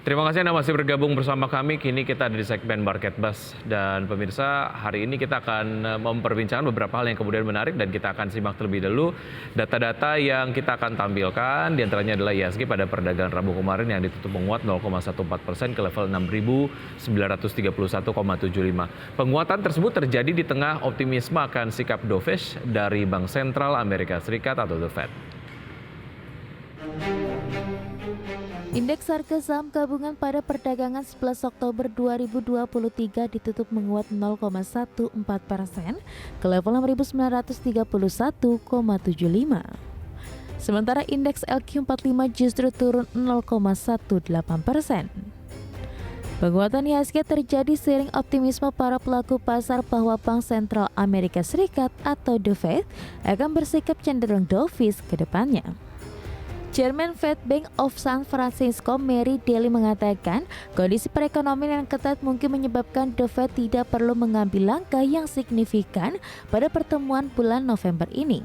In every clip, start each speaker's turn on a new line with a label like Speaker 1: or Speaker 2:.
Speaker 1: Terima kasih Anda masih bergabung bersama kami. Kini kita ada di segmen Market Buzz. Dan pemirsa, hari ini kita akan memperbincangkan beberapa hal yang kemudian menarik dan kita akan simak terlebih dahulu data-data yang kita akan tampilkan. Di antaranya adalah IHSG pada perdagangan Rabu kemarin yang ditutup menguat 0,14% ke level 6.931,75. Penguatan tersebut terjadi di tengah optimisme akan sikap dovish dari Bank Sentral Amerika Serikat atau The Fed.
Speaker 2: Indeks harga saham gabungan pada perdagangan 11 Oktober 2023 ditutup menguat 0,14% ke level 6.931,75. Sementara indeks LQ45 justru turun 0,18%. Penguatan IHSG terjadi seiring optimisme para pelaku pasar bahwa Bank Sentral Amerika Serikat atau The Fed akan bersikap cenderung dovish ke depannya. Chairman Fed Bank of San Francisco, Mary Daly mengatakan kondisi perekonomian yang ketat mungkin menyebabkan The Fed tidak perlu mengambil langkah yang signifikan pada pertemuan bulan November ini.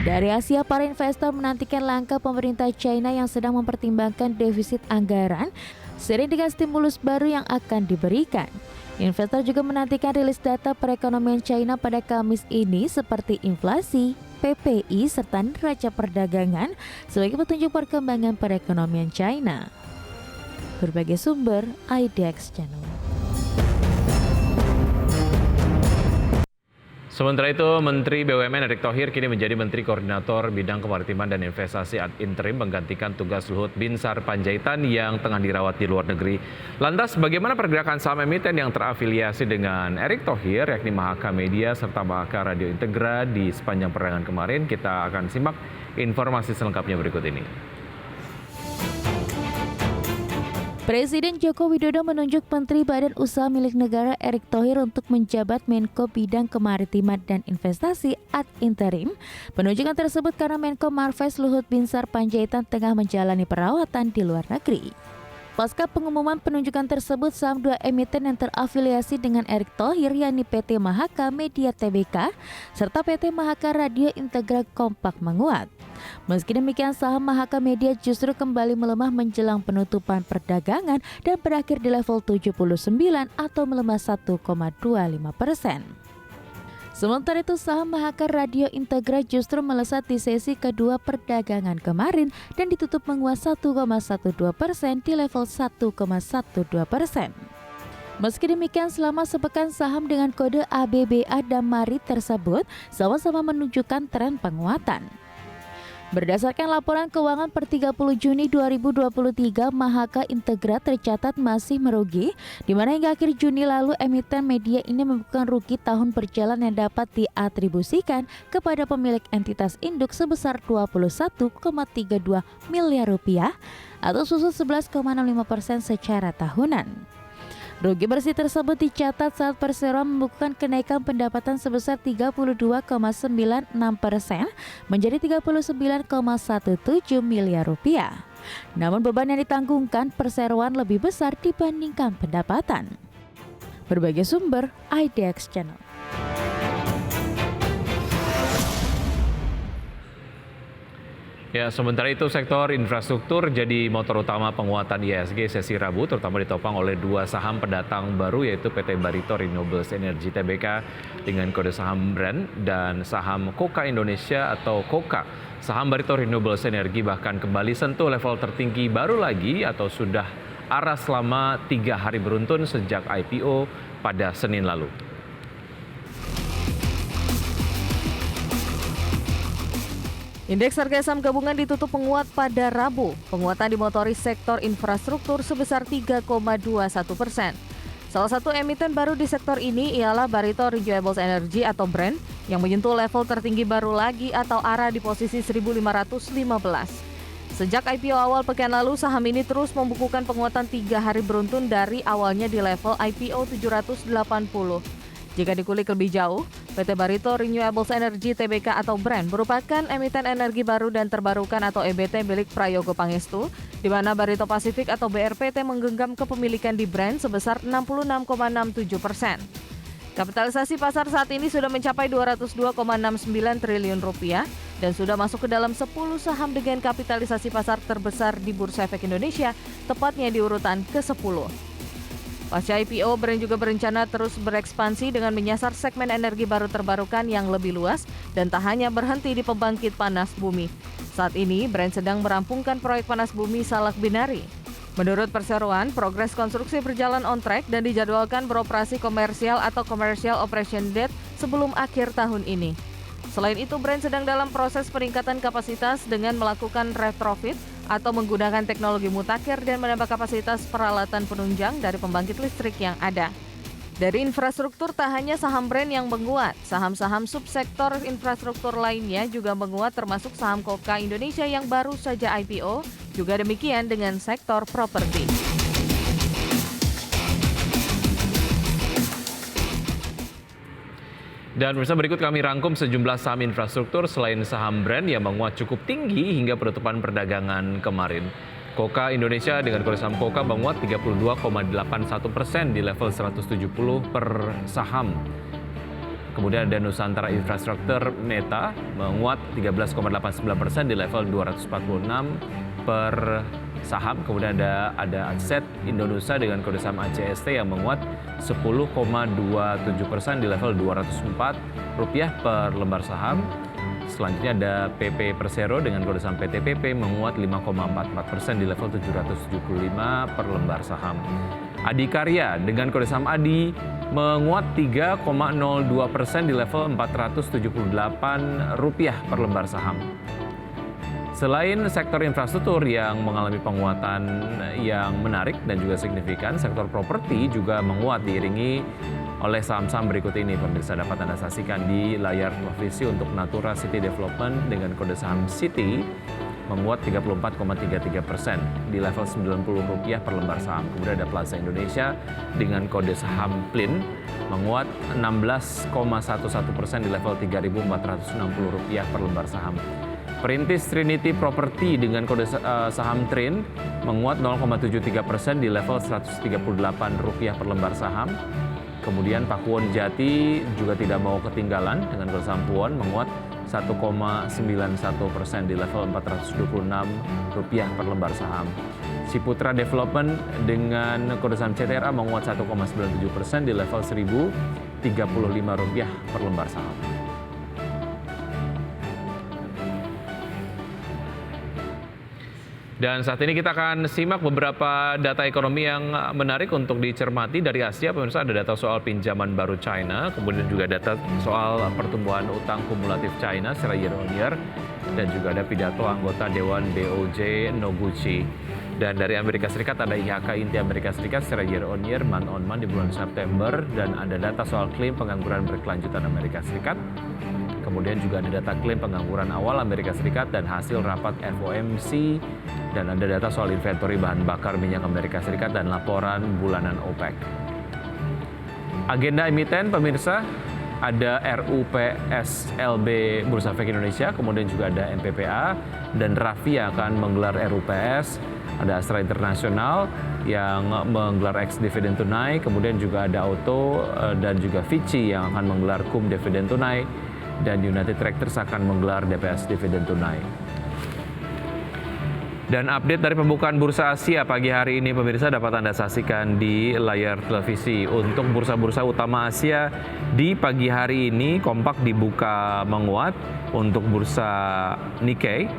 Speaker 2: Dari Asia, para investor menantikan langkah pemerintah China yang sedang mempertimbangkan defisit anggaran seiring dengan stimulus baru yang akan diberikan. Investor juga menantikan rilis data perekonomian China pada Kamis ini seperti inflasi, PPI, serta neraca perdagangan sebagai petunjuk perkembangan perekonomian China. Berbagai sumber, IDX Channel.
Speaker 1: Sementara itu, Menteri BUMN Erick Thohir kini menjadi Menteri Koordinator Bidang Kemaritiman dan Investasi ad interim menggantikan tugas Luhut Binsar Panjaitan yang tengah dirawat di luar negeri. Lantas, bagaimana pergerakan saham emiten yang terafiliasi dengan Erick Thohir, yakni Mahaka Media serta Mahaka Radio Integra di sepanjang perdagangan kemarin? Kita akan simak informasi selengkapnya berikut ini.
Speaker 2: Presiden Joko Widodo menunjuk Menteri Badan Usaha Milik Negara Erick Thohir untuk menjabat Menko Bidang Kemaritiman dan Investasi ad interim. Penunjukan tersebut karena Menko Marves Luhut Binsar Panjaitan tengah menjalani perawatan di luar negeri. Pasca pengumuman penunjukan tersebut, saham dua emiten yang terafiliasi dengan Erick Thohir yakni PT Mahaka Media Tbk serta PT Mahaka Radio Integra kompak menguat. Meski demikian, saham Mahaka Media justru kembali melemah menjelang penutupan perdagangan dan berakhir di level 79 atau melemah 1,25%. Sementara itu, saham Mahaka Radio Integra justru melesat di sesi kedua perdagangan kemarin dan ditutup menguat 1,12% di level 1,12%. Meski demikian, selama sepekan saham dengan kode ABBA dan MARI tersebut sama-sama menunjukkan tren penguatan. Berdasarkan laporan keuangan per 30 Juni 2023, Mahaka Integra tercatat masih merugi, di mana hingga akhir Juni lalu emiten media ini membukukan rugi tahun berjalan yang dapat diatribusikan kepada pemilik entitas induk sebesar 21,32 miliar rupiah atau susul 11,65% secara tahunan. Rugi bersih tersebut dicatat saat Persero membukukan kenaikan pendapatan sebesar 32,96% menjadi 39,17 miliar rupiah. Namun beban yang ditanggungkan perseroan lebih besar dibandingkan pendapatan. Berbagai sumber, IDX Channel.
Speaker 1: Ya, sementara itu sektor infrastruktur jadi motor utama penguatan IHSG sesi Rabu, terutama ditopang oleh dua saham pendatang baru yaitu PT Barito Renewables Energy Tbk dengan kode saham BRAND dan saham KOKA Indonesia atau KOKA. Saham Barito Renewables Energy bahkan kembali sentuh level tertinggi baru lagi atau sudah aras selama 3 hari beruntun sejak IPO pada Senin lalu.
Speaker 3: Indeks harga saham gabungan ditutup menguat pada Rabu. Penguatan dimotori sektor infrastruktur sebesar 3,21%. Salah satu emiten baru di sektor ini ialah Barito Renewables Energy atau BRAND yang menyentuh level tertinggi baru lagi atau ARA di posisi 1.515. Sejak IPO awal pekan lalu, saham ini terus membukukan penguatan 3 hari beruntun dari awalnya di level IPO 780. Jika dikulik lebih jauh, PT Barito Renewables Energy Tbk atau BRAND merupakan emiten energi baru dan terbarukan atau EBT milik Prayogo Pangestu, di mana Barito Pacific atau BRPT menggenggam kepemilikan di BRAND sebesar 66,67%. Kapitalisasi pasar saat ini sudah mencapai 202,69 triliun rupiah dan sudah masuk ke dalam 10 saham dengan kapitalisasi pasar terbesar di Bursa Efek Indonesia, tepatnya di urutan ke-10. Pasca IPO, Brand juga berencana terus berekspansi dengan menyasar segmen energi baru terbarukan yang lebih luas dan tak hanya berhenti di pembangkit panas bumi. Saat ini, Brand sedang merampungkan proyek panas bumi Salak Binari. Menurut perseroan, progres konstruksi berjalan on track dan dijadwalkan beroperasi komersial atau commercial operation date sebelum akhir tahun ini. Selain itu, Brand sedang dalam proses peningkatan kapasitas dengan melakukan retrofit atau menggunakan teknologi mutakhir dan menambah kapasitas peralatan penunjang dari pembangkit listrik yang ada. Dari infrastruktur, tak hanya saham Brand yang menguat, saham-saham subsektor infrastruktur lainnya juga menguat termasuk saham Koka Indonesia yang baru saja IPO, juga demikian dengan sektor properti.
Speaker 1: Dan pemirsa, berikut kami rangkum sejumlah saham infrastruktur selain saham Brand yang menguat cukup tinggi hingga penutupan perdagangan kemarin. Koka Indonesia dengan kode saham Koka menguat 32,81% di level 170 per saham. Kemudian ada Nusantara Infrastruktur Meta menguat 13,89% di level 246 per saham. Kemudian ada Aset Indonesia dengan kode saham ACST yang menguat 10,27% di level Rp204 per lembar saham. Selanjutnya ada PP Persero dengan kode saham PTPP menguat 5,44% di level 775 per lembar saham. Adikarya dengan kode saham ADI menguat 3,02% di level Rp478 per lembar saham. Selain sektor infrastruktur yang mengalami penguatan yang menarik dan juga signifikan, sektor properti juga menguat diiringi oleh saham-saham berikut ini. Pemirsa dapat Anda saksikan di layar televisi untuk Natura City Development dengan kode saham City menguat 34,33% di level Rp90 per lembar saham. Kemudian ada Plaza Indonesia dengan kode saham PLIN menguat 16,11% di level Rp3.460 per lembar saham. Perintis Trinity Property dengan kode saham TRIN menguat 0,73% di level Rp138 per lembar saham. Kemudian Pakuwon Jati juga tidak mau ketinggalan dengan kode saham Puwon menguat 1,91% di level Rp426 per lembar saham. Ciputra Development dengan kode saham CTRA menguat 1,97% di level Rp1.035 per lembar saham. Dan saat ini kita akan simak beberapa data ekonomi yang menarik untuk dicermati dari Asia. Pemirsa, ada data soal pinjaman baru China, kemudian juga data soal pertumbuhan utang kumulatif China secara year on year, dan juga ada pidato anggota Dewan BOJ Noguchi. Dan dari Amerika Serikat ada IHK inti Amerika Serikat secara year on year, month on month di bulan September, dan ada data soal klaim pengangguran berkelanjutan Amerika Serikat. Kemudian juga ada data klaim pengangguran awal Amerika Serikat dan hasil rapat FOMC, dan ada data soal inventory bahan bakar minyak Amerika Serikat dan laporan bulanan OPEC. Agenda emiten pemirsa, ada RUPSLB Bursa Efek Indonesia, kemudian juga ada MPPA, dan Raffi akan menggelar RUPS, ada Astra Internasional yang menggelar ex dividen tunai, kemudian juga ada Auto dan juga Vici yang akan menggelar cum dividen tunai, dan United Tractors akan menggelar DPS dividen tunai. Dan update dari pembukaan Bursa Asia pagi hari ini pemirsa dapat Anda saksikan di layar televisi. Untuk bursa-bursa utama Asia di pagi hari ini kompak dibuka menguat. Untuk bursa Nikkei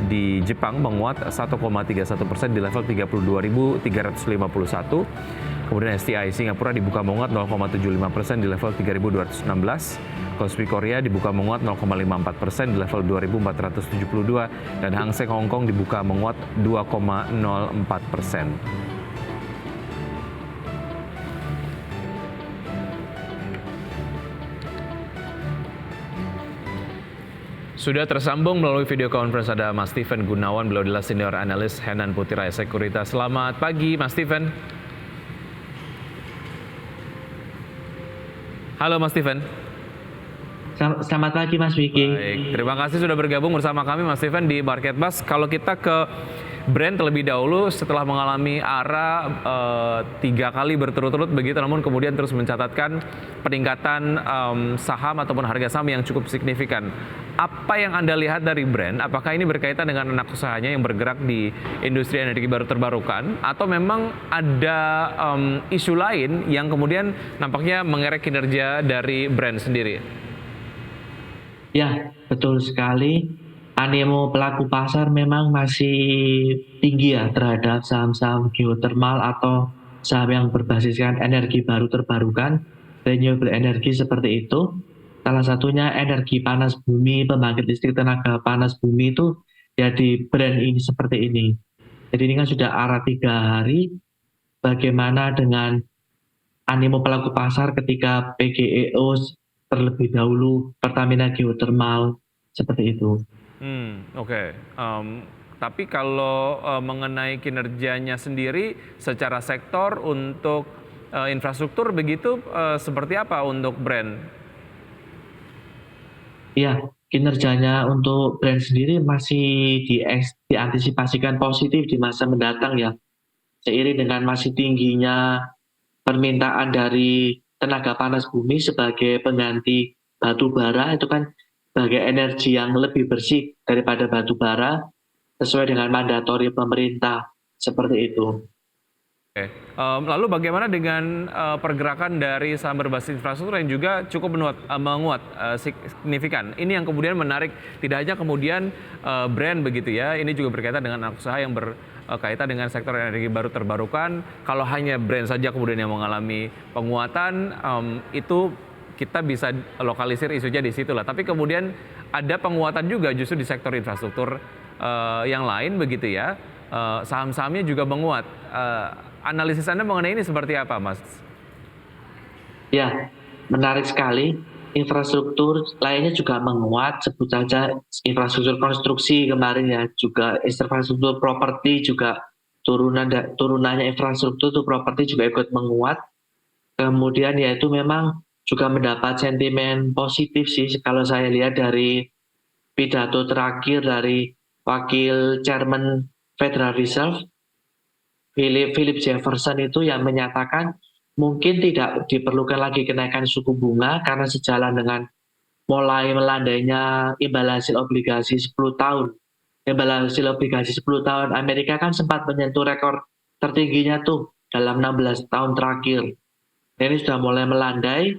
Speaker 1: di Jepang menguat 1,31% di level 32.351. Kemudian STI Singapura dibuka menguat 0,75% di level 3.216. Kospi Korea dibuka menguat 0,54% di level 2.472. Dan Hang Seng Hong Kong dibuka menguat 2,04%. Sudah tersambung melalui video conference ada Mas Steven Gunawan, beliau adalah senior analis Henan Putira Sekuritas. Selamat pagi Mas Steven. Halo Mas Steven.
Speaker 4: Selamat pagi Mas Wiki.
Speaker 1: Baik, terima kasih sudah bergabung bersama kami Mas Steven di Market Buzz. Kalau kita ke Brand terlebih dahulu setelah mengalami ARA 3 kali berturut-turut begitu, namun kemudian terus mencatatkan peningkatan saham ataupun harga saham yang cukup signifikan. Apa yang Anda lihat dari Brand? Apakah ini berkaitan dengan anak usahanya yang bergerak di industri energi baru terbarukan, atau memang ada isu lain yang kemudian nampaknya mengerek kinerja dari Brand sendiri?
Speaker 4: Ya, betul sekali. Animo pelaku pasar memang masih tinggi ya terhadap saham-saham geothermal atau saham yang berbasiskan energi baru terbarukan, renewable energy seperti itu. Salah satunya energi panas bumi, pembangkit listrik tenaga panas bumi itu ya di Brand ini seperti ini. Jadi ini kan sudah ARA 3 hari, bagaimana dengan animo pelaku pasar ketika PGEO terlebih dahulu, Pertamina Geothermal, seperti itu.
Speaker 1: Oke. Tapi kalau mengenai kinerjanya sendiri secara sektor untuk infrastruktur begitu, seperti apa untuk Brand?
Speaker 4: Ya, kinerjanya untuk Brand sendiri masih diantisipasikan positif di masa mendatang ya. Seiring dengan masih tingginya permintaan dari tenaga panas bumi sebagai pengganti batu bara, itu kan sebagai energi yang lebih bersih daripada batu bara sesuai dengan mandatori pemerintah, seperti itu.
Speaker 1: Oke. Lalu bagaimana dengan pergerakan dari saham berbasis infrastruktur yang juga cukup menguat signifikan? Ini yang kemudian menarik, tidak hanya kemudian Brand begitu ya, ini juga berkaitan dengan anak usaha yang berkaitan dengan sektor energi baru terbarukan. Kalau hanya Brand saja kemudian yang mengalami penguatan, itu kita bisa lokalisir isunya di situ lah. Tapi kemudian ada penguatan juga justru di sektor infrastruktur yang lain begitu ya. Saham-sahamnya juga menguat. Analisis Anda mengenai ini seperti apa, Mas?
Speaker 4: Ya, menarik sekali. Infrastruktur lainnya juga menguat, sebut saja infrastruktur konstruksi kemarin ya, juga infrastruktur properti juga turunannya infrastruktur itu properti juga ikut menguat. Kemudian ya itu memang juga mendapat sentimen positif sih kalau saya lihat dari pidato terakhir dari Wakil Chairman Federal Reserve Philip Jefferson itu yang menyatakan mungkin tidak diperlukan lagi kenaikan suku bunga karena sejalan dengan mulai melandainya imbal hasil obligasi 10 tahun. Imbal hasil obligasi 10 tahun Amerika kan sempat menyentuh rekor tertingginya tuh dalam 16 tahun terakhir. Ini sudah mulai melandai.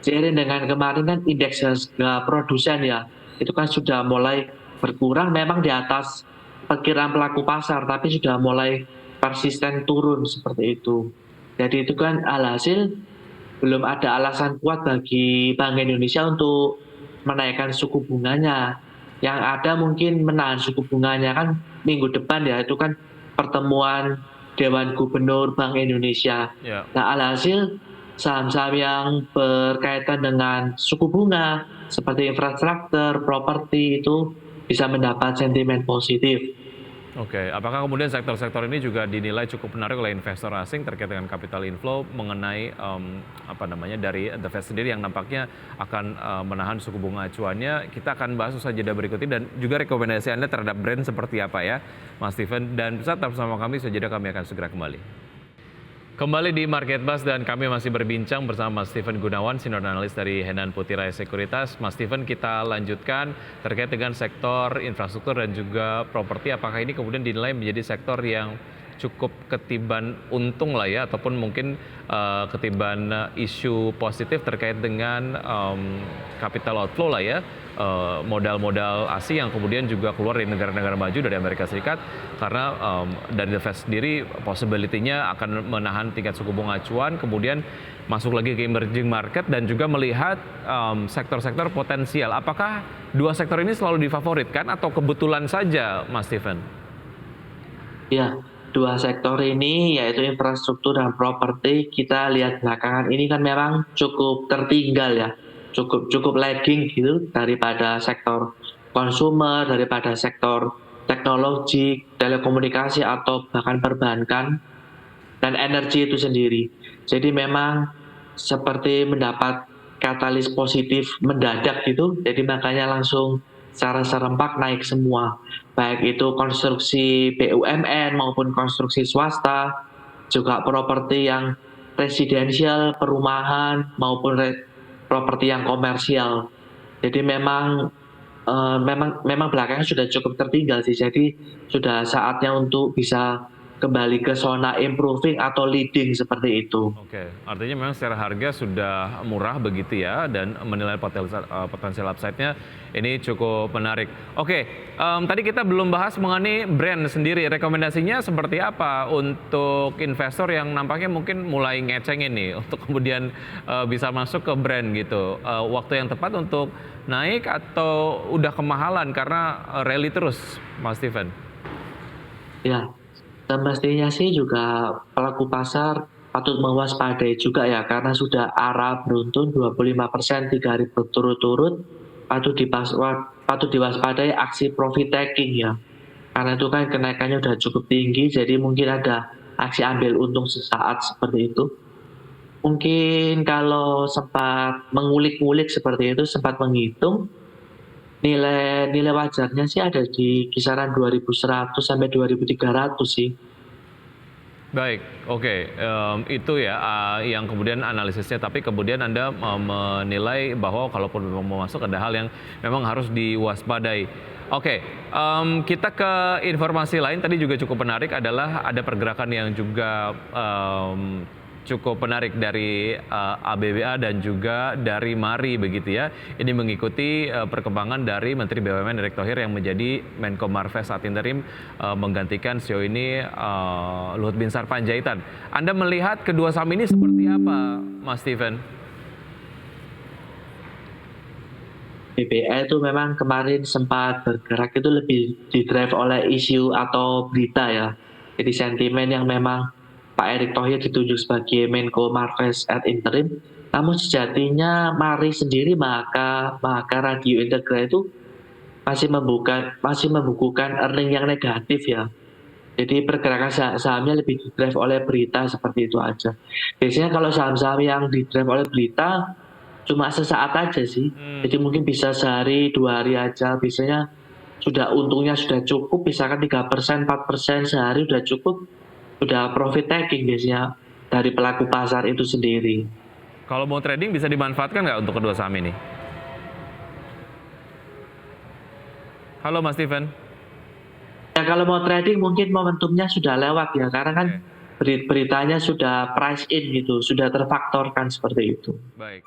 Speaker 4: Seiring dengan kemarin kan indeks harga produsen ya, itu kan sudah mulai berkurang, memang di atas perkiraan pelaku pasar, tapi sudah mulai persisten turun seperti itu. Jadi itu kan alhasil belum ada alasan kuat bagi Bank Indonesia untuk menaikkan suku bunganya. Yang ada mungkin menahan suku bunganya kan minggu depan ya, itu kan pertemuan Dewan Gubernur Bank Indonesia. Nah alhasil saham-saham yang berkaitan dengan suku bunga seperti infrastruktur, properti itu bisa mendapat sentimen positif.
Speaker 1: Oke, apakah kemudian sektor-sektor ini juga dinilai cukup menarik oleh investor asing terkait dengan capital inflow mengenai dari The Fed sendiri yang nampaknya akan menahan suku bunga acuannya? Kita akan bahas usaha jeda berikut ini dan juga rekomendasi Anda terhadap Brand seperti apa ya, Mas Steven. Dan tetap bersama kami, usaha jeda kami akan segera kembali. Kembali di Market Buzz dan kami masih berbincang bersama Mas Steven Gunawan, senior analis dari Henan Putira Sekuritas. Mas Steven, kita lanjutkan terkait dengan sektor infrastruktur dan juga properti. Apakah ini kemudian dinilai menjadi sektor yang cukup ketiban untung lah ya, ataupun mungkin ketiban isu positif terkait dengan capital outflow lah ya, modal-modal asing yang kemudian juga keluar dari negara-negara maju dari Amerika Serikat karena dari The Fed sendiri possibility-nya akan menahan tingkat suku bunga acuan, kemudian masuk lagi ke emerging market dan juga melihat sektor-sektor potensial. Apakah dua sektor ini selalu difavoritkan atau kebetulan saja, Mas Steven?
Speaker 4: Ya, dua sektor ini yaitu infrastruktur dan properti kita lihat belakangan ini kan memang cukup tertinggal ya, cukup lagging gitu daripada sektor konsumer, daripada sektor teknologi, telekomunikasi atau bahkan perbankan dan energi itu sendiri. Jadi memang seperti mendapat katalis positif mendadak gitu, jadi makanya langsung secara serempak naik semua. baik itu konstruksi BUMN maupun konstruksi swasta, juga properti yang residensial, perumahan maupun properti yang komersial. Jadi memang belakangan sudah cukup tertinggal sih. Jadi sudah saatnya untuk bisa kembali ke zona improving atau leading seperti itu.
Speaker 1: Oke, artinya memang secara harga sudah murah begitu ya, dan menilai potensial upside-nya ini cukup menarik. Oke, tadi kita belum bahas mengenai brand sendiri. Rekomendasinya seperti apa untuk investor yang nampaknya mungkin mulai ngecengin nih untuk kemudian bisa masuk ke brand gitu. Waktu yang tepat untuk naik atau udah kemahalan karena rally terus, Mas Steven?
Speaker 4: Ya, semestinya sih juga pelaku pasar patut mewaspadai juga ya, karena sudah ARA beruntun 25% 3 hari berturut-turut, patut diwaspadai aksi profit taking ya. Karena itu kan kenaikannya udah cukup tinggi, jadi mungkin ada aksi ambil untung sesaat seperti itu. Mungkin kalau sempat mengulik-ngulik seperti itu, sempat menghitung, nilai wajarnya sih ada di kisaran 2.100 sampai 2.300 sih.
Speaker 1: Baik, oke, itu ya yang kemudian analisisnya. Tapi kemudian Anda menilai bahwa kalaupun memang mau masuk ada hal yang memang harus diwaspadai. Oke, kita ke informasi lain. Tadi juga cukup menarik adalah ada pergerakan yang juga cukup menarik dari ABBA dan juga dari MARI begitu ya. Ini mengikuti perkembangan dari Menteri BUMN Erick Thohir yang menjadi Menko Marves saat interim, menggantikan CEO ini Luhut Binsar Panjaitan. Anda melihat kedua saham ini seperti apa, Mas Steven?
Speaker 4: BBA itu memang kemarin sempat bergerak itu lebih didrive oleh isu atau berita ya. Jadi sentimen yang memang Pak Erick Thohir ditunjuk sebagai Menko Marves ad interim, namun sejatinya MARI sendiri maka Radio Integra itu masih membukukan earning yang negatif ya. Jadi pergerakan sahamnya lebih didrive oleh berita seperti itu aja. Biasanya kalau saham-saham yang didrive oleh berita cuma sesaat aja sih. Jadi mungkin bisa sehari 2 hari aja. Biasanya sudah untungnya sudah cukup, misalkan 3%, 4% sehari sudah cukup. Sudah profit taking biasanya dari pelaku pasar itu sendiri.
Speaker 1: Kalau mau trading bisa dimanfaatkan nggak untuk kedua saham ini? Halo Mas Steven.
Speaker 4: Ya kalau mau trading mungkin momentumnya sudah lewat ya, karena kan beritanya sudah price in gitu, sudah terfaktorkan seperti itu.
Speaker 1: Baik.